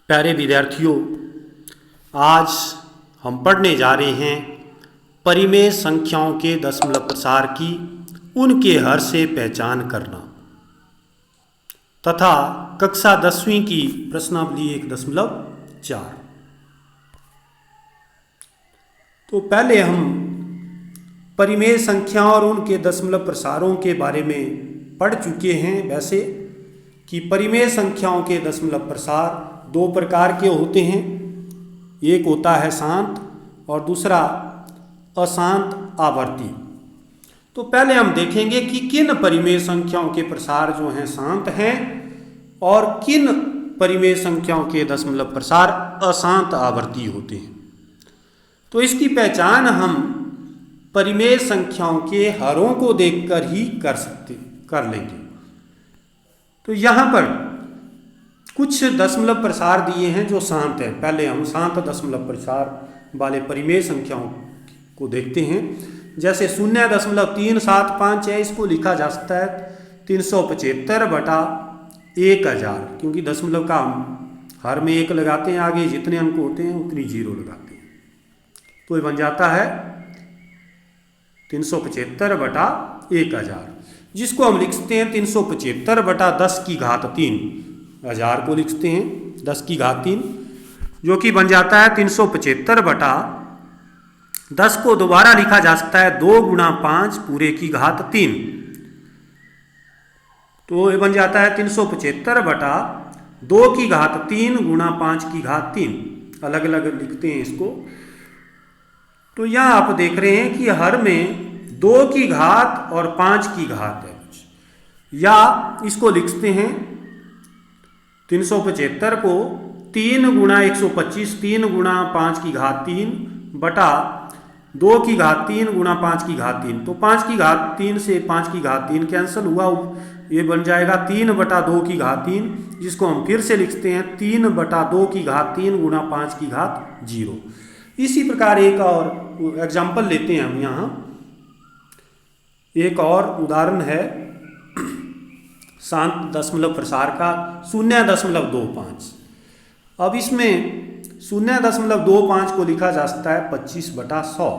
प्यारे विद्यार्थियों, आज हम पढ़ने जा रहे हैं परिमेय संख्याओं के दशमलव प्रसार की उनके हर से पहचान करना तथा कक्षा 10वीं की प्रश्नावली 1.4। तो पहले हम परिमेय संख्याओं और उनके दशमलव प्रसारों के बारे में पढ़ चुके हैं। वैसे कि परिमेय संख्याओं के दशमलव प्रसार दो प्रकार के होते हैं, एक होता है शांत और दूसरा अशांत आवर्ती। तो पहले हम देखेंगे कि किन परिमेय संख्याओं के प्रसार जो हैं शांत हैं और किन परिमेय संख्याओं के दशमलव प्रसार अशांत आवर्ती होते हैं। तो इसकी पहचान हम परिमेय संख्याओं के हरों को देखकर ही कर लेंगे। तो यहाँ पर कुछ दशमलव प्रसार दिए हैं जो शांत हैं। पहले हम शांत दशमलव प्रसार वाले परिमेय संख्याओं को देखते हैं। जैसे 0.375 है, इसको लिखा जा सकता है 375/1000, क्योंकि दशमलव का हम हर में 1 लगाते हैं, आगे जितने अंक होते हैं उतनी 0 लगाते हैं, तो ये बन जाता है 375/1000, जिसको हम लिखते हैं 375/10⁻³ 1000 को लिखते हैं 10⁻3, जो कि बन जाता है 375/10 को दोबारा लिखा जा सकता है 2 × 5⁻³ तो ये बन जाता है 375/2⁻³ × 5⁻³ अलग अलग लिखते हैं इसको। तो यहाँ आप देख रहे हैं कि हर में 2 की घात और 5 की घात है कुछ, या इसको लिखते हैं 375 को 3 × 125 3 × 5⁻³ बटा 2⁻³ × 5⁻³। तो 5⁻³ से 5⁻³ कैंसिल हुआ, ये बन जाएगा 3/2⁻³, जिसको हम फिर से लिखते हैं 3/2⁻³ × 5⁻0। इसी प्रकार एक और एग्जाम्पल लेते हैं हम। यहाँ एक और उदाहरण है शांत दशमलव प्रसार का 0.25। अब इसमें 0.25 को लिखा जा सकता है 25/100,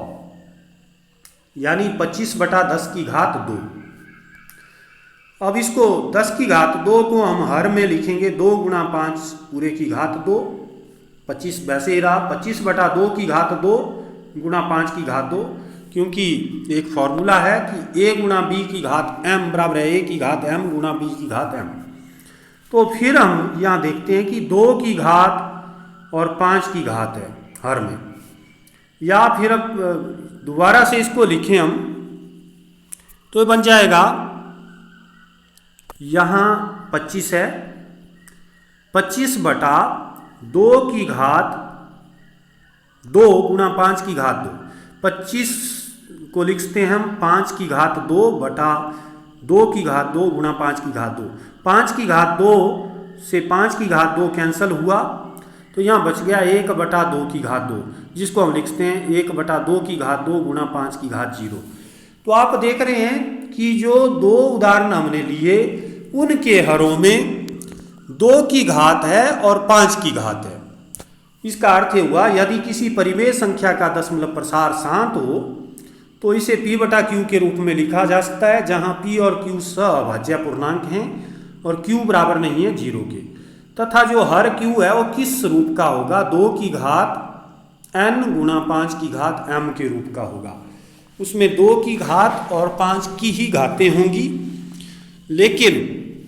यानी 25/10⁻²। अब इसको 10⁻² को हम हर में लिखेंगे 2 × 5⁻², 25 वैसे ही रहा 25/2⁻² × 5⁻², क्योंकि एक फॉर्मूला है कि a × b⁻m बराबर है a⁻m × b⁻m। तो फिर हम यहाँ देखते हैं कि 2 की घात और 5 की घात है हर में, या फिर अब दोबारा से इसको लिखें हम, तो बन जाएगा यहाँ 25 है, 25/2⁻² × 5⁻²। 25 को लिखते हैं हम 5⁻² बटा 2⁻² × 5⁻²। 5⁻² से 5⁻² कैंसिल हुआ, तो यहाँ बच गया 1/2⁻², जिसको हम लिखते हैं 1/2⁻² × 5⁻0। तो आप देख रहे हैं कि जो दो उदाहरण हमने लिए उनके हरों में 2 की घात है और 5 की घात है। इसका अर्थ हुआ यदि किसी परिमेय संख्या का दशमलव प्रसार शांत हो तो इसे p/q के रूप में लिखा जा सकता है, जहां p और q सअभाज्य पूर्णांक हैं और q बराबर नहीं है 0 के, तथा जो हर q है वो किस रूप का होगा, 2 की घात n × 5⁻m के रूप का होगा। उसमें 2 की घात और 5 की ही घातें होंगी, लेकिन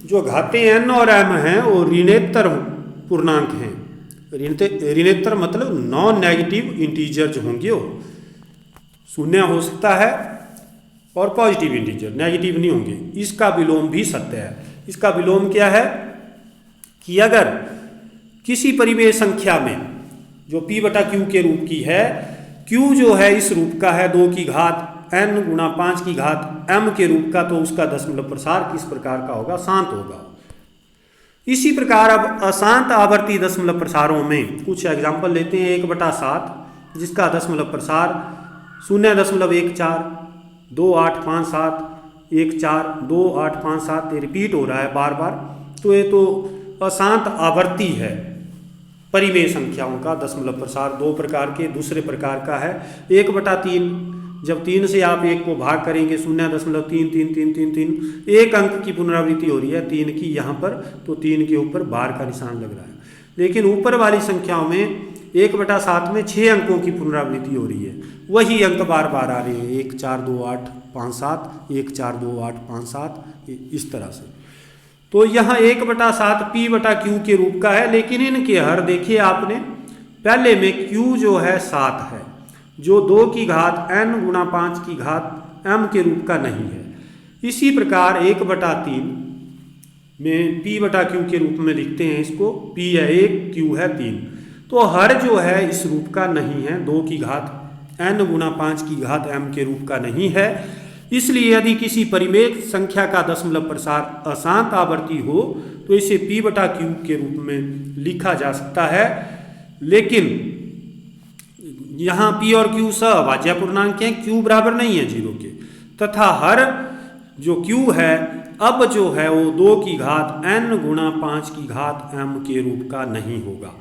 जो घातें n और m हैं वो ऋणेतर पूर्णांक हैं। ऋणेतर मतलब नॉन नेगेटिव इंटीजर जो होंगे वो 0 हो सकता है और पॉजिटिव इंटीजर नेगेटिव नहीं होंगे। इसका विलोम भी सत्य है। इसका विलोम क्या है कि अगर किसी परिमेय संख्या में जो p/q के रूप की है, q जो है इस रूप का है 2 की घात n × 5⁻m के रूप का, तो उसका दशमलव प्रसार किस प्रकार का होगा, शांत होगा। इसी प्रकार अब अशांत आवर्ती दशमलव प्रसारों में कुछ एग्जाम्पल लेते हैं। 1/7 जिसका दशमलव प्रसार 0.14, 2857, 14, 2857 रिपीट हो रहा है बार बार, तो ये तो अशांत आवर्ती है। परिमेय संख्याओं का दशमलव प्रसार दो प्रकार के। दूसरे प्रकार का है 1/3। जब 3 से आप 1 को भाग करेंगे 0.333333 एक अंक की पुनरावृत्ति हो रही है 3 की यहाँ पर, तो 3 के ऊपर बार का निशान लग रहा है। लेकिन ऊपर वाली संख्याओं में 1/7 में 6 अंकों की पुनरावृत्ति हो रही है, वही अंक बार बार आ रहे हैं 1 4 2 8 5 7 1 4 2 8 5 7 इस तरह से। तो यहाँ 1/7 p/q के रूप का है, लेकिन इनके हर देखिए आपने, पहले में q जो है 7 है, जो 2 की घात n गुणा 5 की घात m के रूप का नहीं है। इसी प्रकार 1/3 में p/q के रूप में लिखते हैं इसको, p है 1 q है 3। तो हर जो है इस रूप का नहीं है, 2 की घात n गुणा 5 की घात m के रूप का नहीं है। इसलिए यदि किसी परिमेय संख्या का दशमलव प्रसार अशांत आवर्ती हो तो इसे p/q के रूप में लिखा जा सकता है। लेकिन यहाँ p और q सअभाज्य पूर्णांक हैं, q बराबर नहीं है 0 के, तथा हर जो q है अब जो है वो 2 की घात n गुणा 5 की घात m के रूप का नहीं होगा।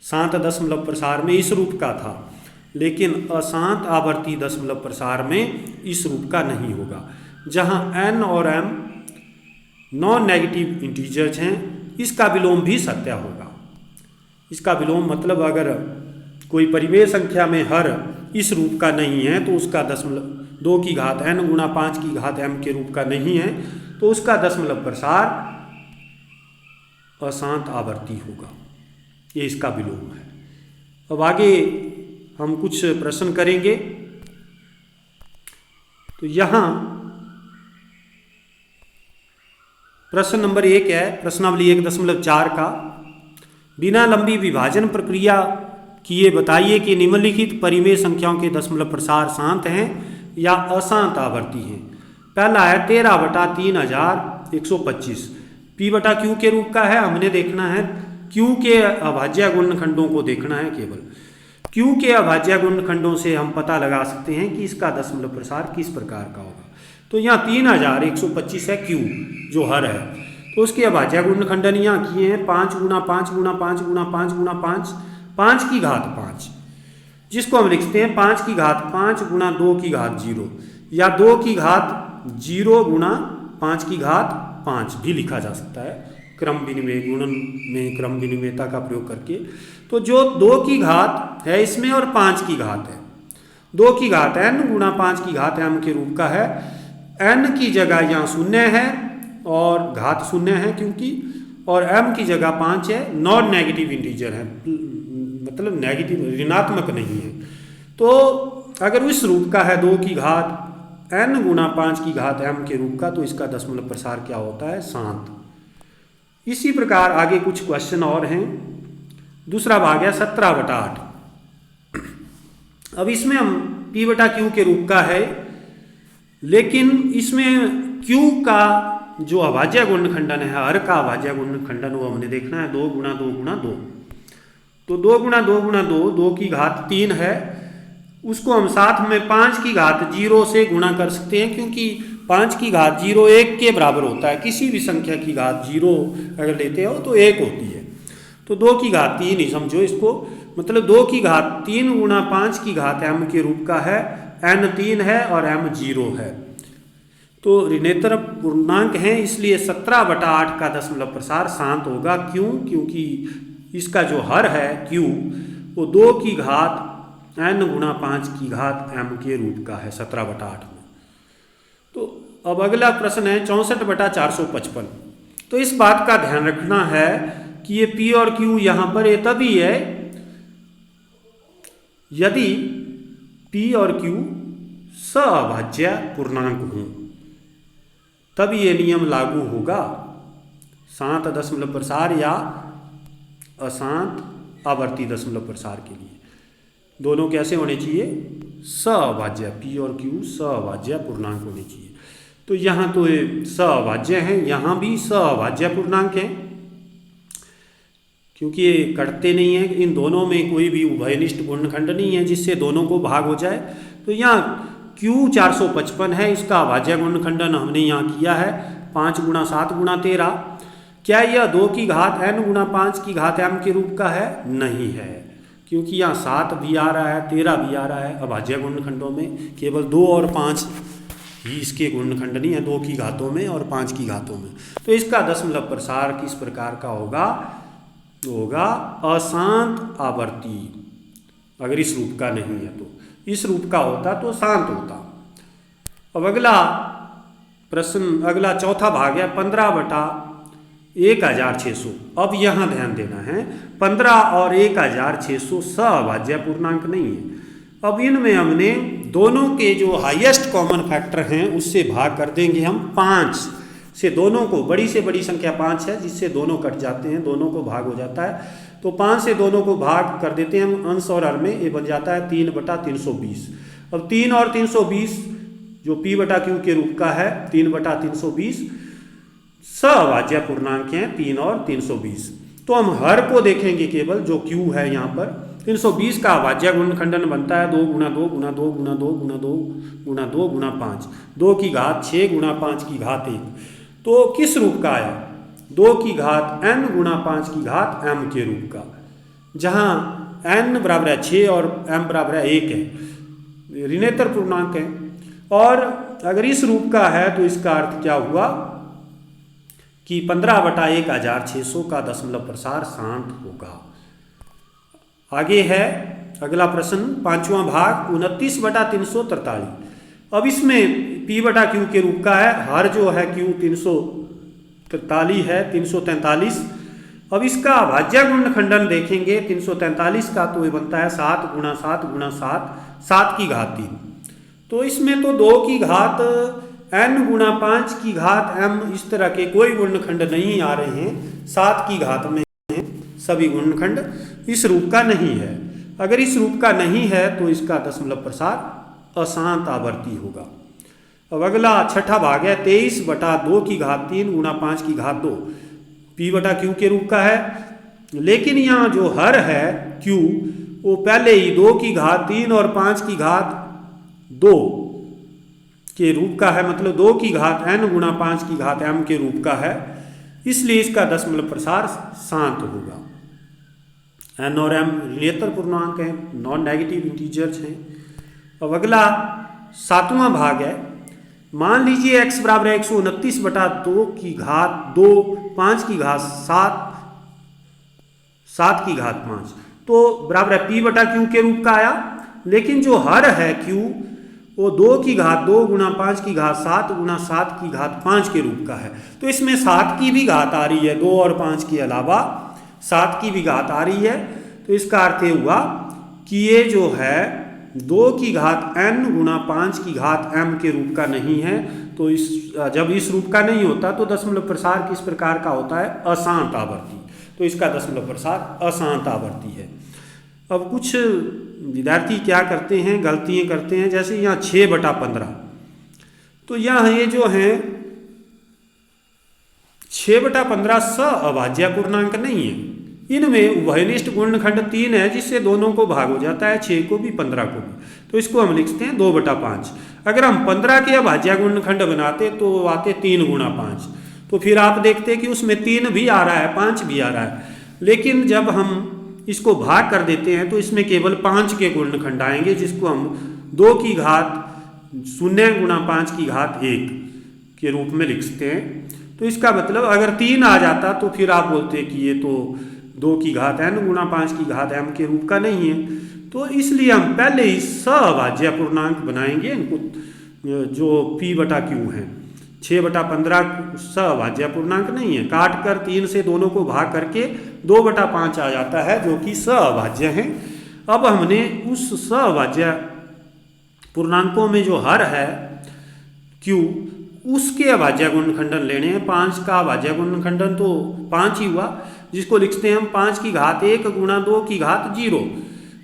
शांत दशमलव प्रसार में इस रूप का था, लेकिन अशांत आवर्ती दशमलव प्रसार में इस रूप का नहीं होगा। जहाँ n और m नॉन नेगेटिव इंटीजर्स हैं, इसका विलोम भी सत्य होगा। इसका विलोम मतलब अगर कोई परिमेय संख्या में हर इस रूप का नहीं है तो उसका दशमलव 2 की घात n गुणा 5 की घात m के रूप का नहीं है, तो उसका दशमलव प्रसार अशांत आवर्ती होगा। ये इसका विलोम है। अब आगे हम कुछ प्रश्न करेंगे। तो यहाँ प्रश्न नंबर 1 है, प्रश्नावली 1.4 का, बिना लंबी विभाजन प्रक्रिया किए बताइए कि निम्नलिखित परिमेय संख्याओं के दशमलव प्रसार शांत हैं या अशांत आवर्ती हैं। पहला है 13/3125 p/q के रूप का है। हमने देखना है q के अभाज्य गुणनखंडों को देखना है केवल। q के अभाज्य गुणनखंडों से हम पता लगा सकते हैं कि इसका दशमलव प्रसार किस प्रकार का होगा। तो यहाँ 3125 है q जो हर है, तो उसके अभाज्य गुणनखंडन यहाँ किए हैं 5 गुणा 5 गुणा 5 गुणा 5 गुणा 5 5 की घात 5, जिसको हम लिखते हैं 5 की घात 5 गुणा 2 की घात 0, या 2 की घात 0 गुणा 5 की घात 5 भी लिखा जा सकता है क्रम विनिमय गुणन में क्रम विनिमयता का प्रयोग करके। तो जो 2 की घात है इसमें और 5 की घात है, 2 की घात n गुणा 5 की घात m के रूप का है। n की जगह यहाँ 0 है और घात 0 है क्योंकि, और m की जगह 5 है, नॉन नेगेटिव इंटीजर है, मतलब नेगेटिव ऋणात्मक नहीं है। तो अगर इस रूप का है 2 की घात n गुणा 5 की घात m के रूप का, तो इसका दशमलव प्रसार क्या होता है, शांत। इसी प्रकार आगे कुछ क्वेश्चन और हैं। दूसरा भाग है 17/8। अब इसमें हम p/q के रूप का है, लेकिन इसमें q का जो अभाज्य गुणनखंडन है, हर का अभाज्य गुणनखंडन, वो हमने देखना है 2 गुणा 2 गुणा 2। तो 2 गुणा 2 गुणा 2, 2 की घात 3 है, उसको हम साथ में 5 की घात 0 से गुणा कर सकते हैं, क्योंकि 5 की घात 0 1 के बराबर होता है। किसी भी संख्या की घात 0 अगर लेते हो तो 1 होती है। तो 2 की घात 3 ही समझो इसको, मतलब 2 की घात 3 गुणा 5 की घात m के रूप का है, n 3 है और m 0 है। तो ऋणेतर पूर्णांक हैं, इसलिए 17/8 का दशमलव प्रसार शांत होगा। क्यों? क्योंकि इसका जो हर है q वो 2 की घात n गुणा 5 की घात m के रूप का है 17/8 में। तो अब अगला प्रश्न है 64/455। तो इस बात का ध्यान रखना है कि ये p और q यहाँ पर ये तभी है यदि p और q सअभाज्य पूर्णांक हों, तब ये नियम लागू होगा शांत दशमलव प्रसार या अशांत आवर्ती दशमलव प्रसार के लिए। दोनों कैसे होने चाहिए, सअभाज्य, p और q सअभाज्य पूर्णांक होने चाहिए। तो यहाँ तो ये सअभाज्य हैं, यहाँ भी सअभाज्य पूर्णांक हैं, क्योंकि ये कटते नहीं हैं। इन दोनों में कोई भी उभयनिष्ठ गुणनखंड नहीं है जिससे दोनों को भाग हो जाए। तो यहाँ q 455 है, इसका अभाज्य गुणनखंडन हमने यहाँ किया है 5 गुणा 7 गुणा 13। क्या यह 2 की घात n गुणा 5 की घात m के रूप का है? नहीं है, क्योंकि यहाँ 7 भी आ रहा है, 13 भी आ रहा है। अभाज्य गुणनखंडों में केवल 2 और 5 ही इसके गुणनखंड नहीं है, 2 की घातों में और 5 की घातों में। तो इसका दशमलव प्रसार किस प्रकार का होगा? होगा अशांत आवर्ती। अगर इस रूप का नहीं है तो, इस रूप का होता तो शांत होता। अब अगला प्रश्न, अगला चौथा भाग है 15/1600। अब यहाँ ध्यान देना है, 15 और 1600 सअभाज्य पूर्णांक नहीं है। अब इनमें हमने दोनों के जो हाईएस्ट कॉमन फैक्टर हैं उससे भाग कर देंगे हम 5 से। दोनों को, बड़ी से बड़ी संख्या 5 है जिससे दोनों कट जाते हैं, दोनों को भाग हो जाता है। तो 5 से दोनों को भाग कर देते हैं हम अंश और हर में, ये बन जाता है 3/320। अब 3 और 320 जो P/Q के रूप का है, 3/320 सअभाज्य पूर्णांक हैं 3 और 320। तो हम हर को देखेंगे केवल, जो Q है यहाँ पर 320 का अभाज्य गुणनखंडन बनता है 2 गुणा 2 गुणा 2 गुणा 2 गुणा 2 गुणा 2 गुणा 5, 2 की घात 6 गुणा 5 की घात 1। तो किस रूप का आया? 2 की घात n गुणा 5 की घात m के रूप का, जहाँ n बराबर है 6 और m बराबर है 1 है, ऋणेतर पूर्णांक है। और अगर इस रूप का है तो इसका अर्थ क्या हुआ कि 15/1600 का दशमलव प्रसार शांत होगा। आगे है अगला प्रश्न, 5वां भाग 29/343। अब इसमें P/Q के रूप का है, हर जो है Q 343 है, 343। अब इसका अभाज्य गुणनखंडन देखेंगे 343 का, तो ये बनता है 7 गुणा 7 गुणा 7, 7 की घात 3। तो इसमें तो 2 की घात n गुणा 5 की घात m, इस तरह के कोई गुणनखंड नहीं आ रहे हैं। 7 की घात में हैं सभी गुणनखंड, इस रूप का नहीं है। अगर इस रूप का नहीं है तो इसका दशमलव प्रसार अशांत आवर्ती होगा। अब अगला छठा भाग है 23/2 की घात 3 गुणा 5 की घात 2, P/Q के रूप का है। लेकिन यहाँ जो हर है Q, वो पहले ही 2 की घात 3 और 5 की घात 2 के रूप का है, मतलब 2 की घात n गुणा 5 की घात m के रूप का है, इसलिए इसका दशमलव प्रसार शांत होगा। n और m ऋणेतर पूर्णांक हैं, नॉन नेगेटिव इंटीजर्स हैं। अब अगला 7वां भाग है, मान लीजिए x बराबर 129/2 की घात 2, 5 की घात 7, 7 की घात 5, तो बराबर है P/Q के रूप का आया। लेकिन जो हर है Q, वो 2 की घात 2 गुणा 5 की घात 7 गुणा 7 की घात 5 के रूप का है। तो इसमें 7 की भी घात आ रही है, 2 और 5 के अलावा 7 की भी घात आ रही है। तो इसका अर्थ ये हुआ कि ये जो है 2 की घात n गुणा 5 की घात m के रूप का नहीं है। तो जब इस रूप का नहीं होता तो दशमलव प्रसार किस प्रकार का होता है? अशांत आवर्ती। तो इसका दशमलव प्रसार अशांत आवर्ती है। अब कुछ विद्यार्थी क्या करते हैं, गलतियाँ करते हैं, जैसे यहाँ 6/15, तो यहाँ ये जो है 6/15 सअभाज्य पूर्णांक नहीं है। इनमें उभयनिष्ठ गुणनखंड 3 है जिससे दोनों को भाग हो जाता है, 6 को भी 15 को भी। तो इसको हम लिखते हैं 2/5। अगर हम 15 के अभाज्य गुणनखंड बनाते तो आते 3 गुणा 5, तो फिर आप देखते कि उसमें 3 भी आ रहा है, 5 भी आ रहा है। लेकिन जब हम इसको भाग कर देते हैं तो इसमें केवल 5 के गुणनखंड आएंगे, जिसको हम 2 की घात 0 गुणा 5 की घात 1 के रूप में लिखते हैं। तो इसका मतलब अगर 3 आ जाता तो फिर आप बोलते कि ये तो 2 की घात n गुणा 5 की घात m के रूप का नहीं है। तो इसलिए हम पहले ही सअभाज्य पूर्णांक बनाएंगे इनको, जो P/Q है। 6/15 सअभाज्य पूर्णांक नहीं है, काट कर 3 से दोनों को भाग करके 2/5 आ जाता है, जो कि सअभाज्य है। अब हमने उस सअभाज्य पूर्णांकों में जो हर है Q, उसके अभाज्य गुणनखंडन लेने हैं। 5 का अभाज्य गुणनखंडन तो 5 ही हुआ, जिसको लिखते हैं हम 5 की घात 1 गुणा 2 की घात 0,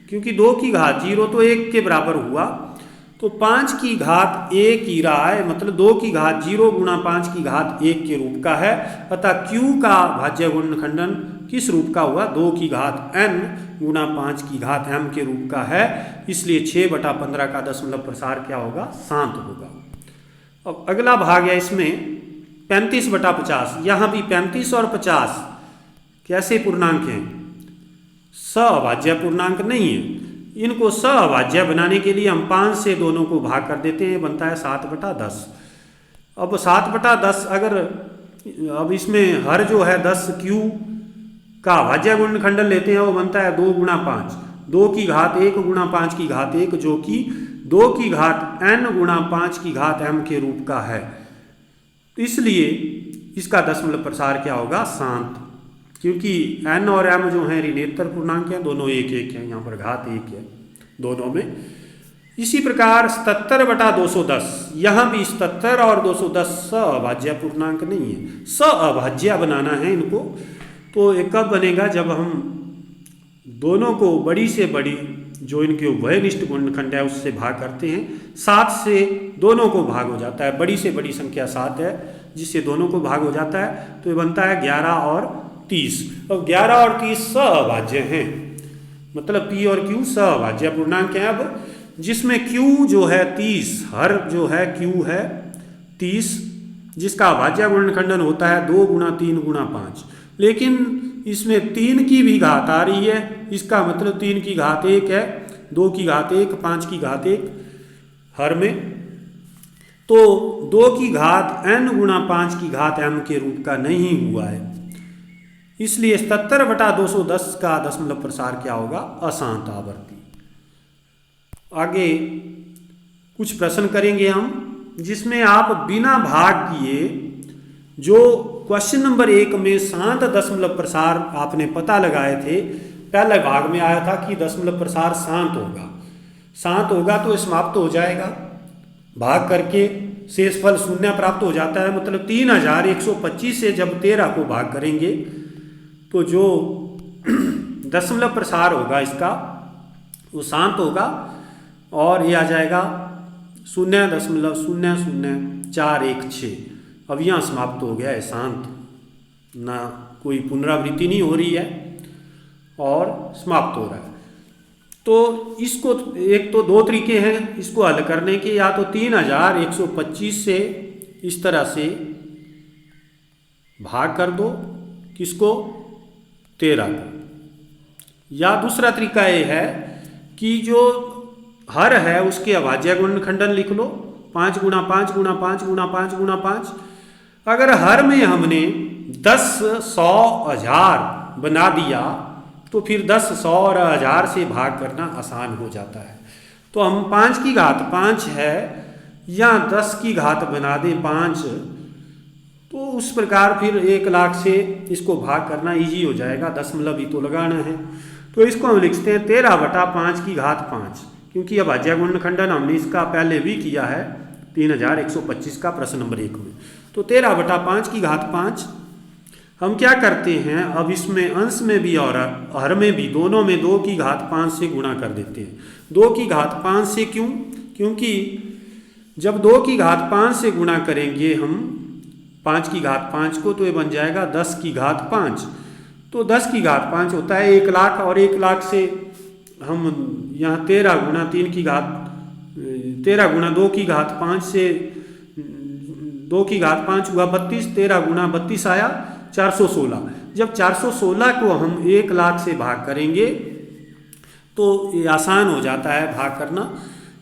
क्योंकि 2 की घात 0 तो 1 के बराबर हुआ। तो 5 की घात 1 ही रहा है, मतलब 2 की घात 0 गुणा 5 की घात 1 के रूप का है। अतः Q का भाज्य गुणनखंडन किस रूप का हुआ? 2 की घात n गुणा 5 की घात m के रूप का है। इसलिए 6/15 का दशमलव प्रसार क्या होगा? शांत होगा। अब अगला भाग है इसमें 35/50, यहाँ भी 35 और 50 कैसे पूर्णांक हैं? सअभाज्य पूर्णांक नहीं है। इनको सअभाज्य बनाने के लिए हम 5 से दोनों को भाग कर देते हैं, बनता है 7/10। अब 7/10 अगर अब इसमें हर जो है 10Q का अभाज्य गुणनखंडन लेते हैं, वो बनता है 2 × 5, 2 की घात 1 × 5 की घात 1, जो कि 2 की घात n × 5 की घात m के रूप का है। इसलिए इसका दशमलव प्रसार क्या होगा? शांत, क्योंकि n और m जो हैं ऋणेतर पूर्णांक हैं, दोनों 1 है, यहाँ पर घात 1 है दोनों में। इसी प्रकार 77/210, यहाँ भी 77 और 210 सअभाज्य पूर्णांक नहीं है, सअभाज्य बनाना है इनको। तो ये कब बनेगा? जब हम दोनों को बड़ी से बड़ी जो इनके उभयनिष्ठ गुणनखंड है उससे भाग करते हैं। 7 से दोनों को भाग हो जाता है, बड़ी से बड़ी संख्या 7 है जिससे दोनों को भाग हो जाता है, तो ये बनता है 11 और 30। अब 11 और 30 सअभाज्य हैं, मतलब P और Q सअभाज्य पूर्णांक हैं। अब जिसमें Q जो है 30, हर जो है Q है 30, जिसका अभाज्य गुणनखंडन होता है 2 × 3 × 5, लेकिन इसमें 3 की भी घात आ रही है, इसका मतलब 3 की घात 1 है, 2 की घात 1, 5 की घात 1 हर में, तो 2 की घात n × 5 की घात m के रूप का नहीं हुआ है। इसलिए 77/210 का दशमलव प्रसार क्या होगा? अशांत आवर्ती। आगे कुछ प्रश्न करेंगे हम, जिसमें आप बिना भाग किए जो क्वेश्चन नंबर 1 में शांत दशमलव प्रसार आपने पता लगाए थे, पहले भाग में आया था कि दशमलव प्रसार शांत होगा, शांत होगा तो समाप्त हो जाएगा, भाग करके शेषफल 0 प्राप्त हो जाता है। मतलब 3125 से जब 13 को भाग करेंगे तो जो दशमलव प्रसार होगा इसका वो शांत होगा, और ये आ जाएगा 0.00416। अब यहाँ समाप्त हो गया है, शांत, ना कोई पुनरावृत्ति नहीं हो रही है और समाप्त हो रहा है। तो इसको एक तो 2 तरीके हैं इसको हल करने के, या तो 3125 से इस तरह से भाग कर दो, किसको? 13 को। या दूसरा तरीका ये है कि जो हर है उसके अभाज्य गुणनखंडन लिख लो, 5 × 5 × 5 × 5 × 5। अगर हर में हमने 10, 100, 1000 बना दिया तो फिर 10, 100 और 1000 से भाग करना आसान हो जाता है। तो हम 5 की घात 5 है या 10 की घात बना दें 5, तो उस प्रकार फिर 1 लाख से इसको भाग करना इजी हो जाएगा, दशमलव ही तो लगाना है। तो इसको हम लिखते हैं 13/5 की घात 5, क्योंकि अभाज्य गुणनखंडन हमने इसका पहले भी किया है 3125 का प्रश्न नंबर 1 में। तो 13/5 की घात 5 हम क्या करते हैं, अब इसमें अंश में भी और हर में भी, दोनों में 2 की घात 5 से गुणा कर देते हैं। 2 की घात 5 से क्यों? क्योंकि जब 2 की घात 5 से गुणा करेंगे हम 5 की घात 5 को, तो ये बन जाएगा 10 की घात 5। तो 10 की घात 5 होता है 1 लाख, और 1 लाख से हम यहाँ 13 × 3 की घात 13 × 2 की घात 5 से 2 की घात 5 हुआ 32, 13 × 32 आया 416। जब 416 को हम 1 लाख से भाग करेंगे तो ये आसान हो जाता है भाग करना।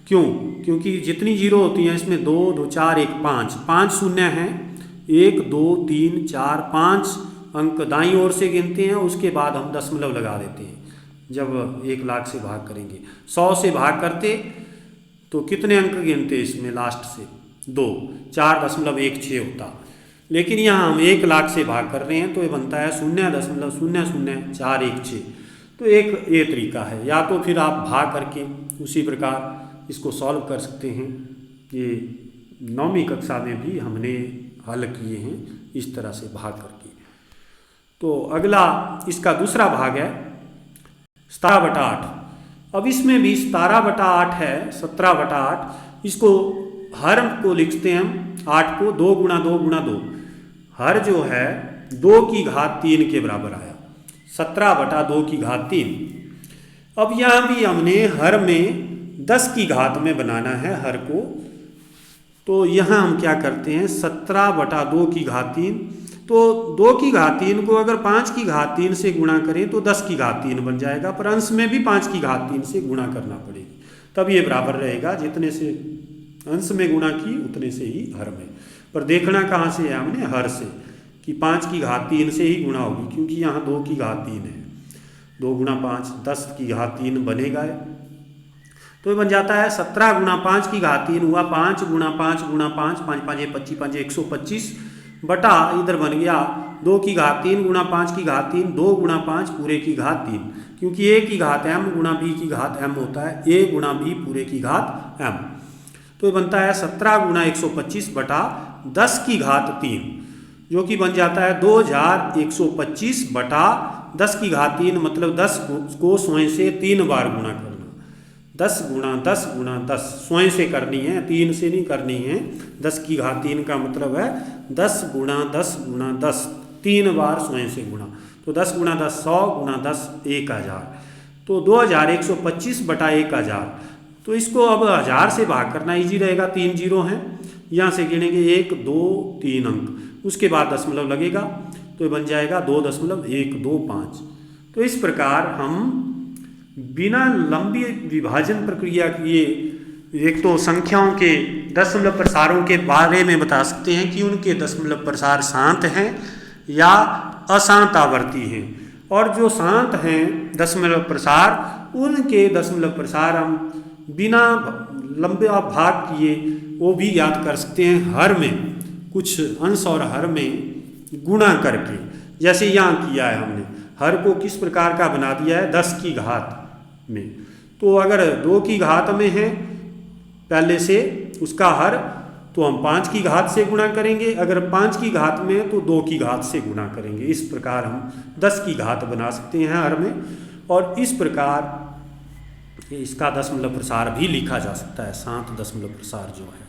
क्यों? क्योंकि जितनी जीरो होती हैं इसमें 2, 2, 4, 1, 5 शून्य हैं, 1, 2, 3, 4, 5 अंक दाईं ओर से गिनते हैं, उसके बाद हम दशमलव लगा देते हैं। जब 1 लाख से भाग करेंगे 100 से भाग करते तो कितने अंक गिनते इसमें? लास्ट से 2, 4.16 होता, लेकिन यहाँ हम 1 लाख से भाग कर रहे हैं तो ये बनता है 0.00416। तो एक ये तरीका है, या तो फिर आप भाग करके उसी प्रकार इसको सॉल्व कर सकते हैं। ये 9वीं कक्षा में भी हमने हल किए हैं इस तरह से भाग करके। तो अगला इसका दूसरा भाग है 17/8। अब इसमें भी 17/8 है, 17/8। इसको हर को लिखते हैं हम 8 को 2 × 2 × 2। हर जो है 2 की घात 3 के बराबर आया, 17/2 की घात 3। अब यहाँ भी हमने हर में 10 की घात में बनाना है हर को, तो यहाँ हम क्या करते हैं 17/2 की घात 3। तो 2 की घात 3 को अगर 5 की घात 3 से गुणा करें तो 10 की घात 3 बन जाएगा, पर अंश में भी 5 की घात 3 से गुणा करना पड़ेगी, तब ये बराबर रहेगा। जितने से अंश में गुणा की उतने से ही हर में। पर देखना कहाँ से है हमने, हर से, कि 5 की घात 3 से ही गुणा होगी, क्योंकि यहाँ 2 की घात 3 है। 2 गुणा 5 10 की घात 3 बनेगा। तो ये बन जाता है 17 गुणा 5 की घात 3 हुआ 5 गुणा 5 गुणा 5, 5 5 25 5 125 बटा इधर बन गया 2 की घात 3 गुणा 5 की घात 3, 2 गुणा 5 पूरे की घात 3, क्योंकि a की घात m गुणा b की घात m होता है, a गुणा b पूरे की घात m। तो ये बनता है 17 गुणा 125 बटा 10 की घात 3, जो कि बन जाता है 2125 बटा 10 की घात 3, मतलब 10 को स्वयं से 3 बार गुणा करना। 10 गुणा 10 गुणा 10 स्वयं से करनी है, 3 से नहीं करनी है। 10 की घात 3 का मतलब है 10 गुणा 10 गुणा 10, 3 बार स्वयं से गुणा। तो 10 गुणा 10 100 गुणा 10 1000, तो 2125 बटा 1000। तो इसको अब 1000 से भाग करना इजी रहेगा, 3 जीरो हैं, यहाँ से गिनेंगे 1 2 3 अंक, उसके बाद दशमलव लगेगा, तो ये बन जाएगा 2.125। तो इस प्रकार हम बिना लंबी विभाजन प्रक्रिया किए एक तो संख्याओं के दशमलव प्रसारों के बारे में बता सकते हैं कि उनके दशमलव प्रसार शांत हैं या अशांत आवर्ती हैं, और जो शांत हैं दशमलव प्रसार, उनके दशमलव प्रसार हम बिना लंबे भाग किए वो भी याद कर सकते हैं हर में, कुछ अंश और हर में गुणा करके। जैसे यहाँ किया है हमने, हर को किस प्रकार का बना दिया है 10 की घात में। तो अगर 2 की घात में है पहले से उसका हर, तो हम 5 की घात से गुणा करेंगे, अगर 5 की घात में है तो 2 की घात से गुणा करेंगे। इस प्रकार हम 10 की घात बना सकते हैं हर में, और इस प्रकार इसका दशमलव प्रसार भी लिखा जा सकता है, 7 दशमलव प्रसार जो है।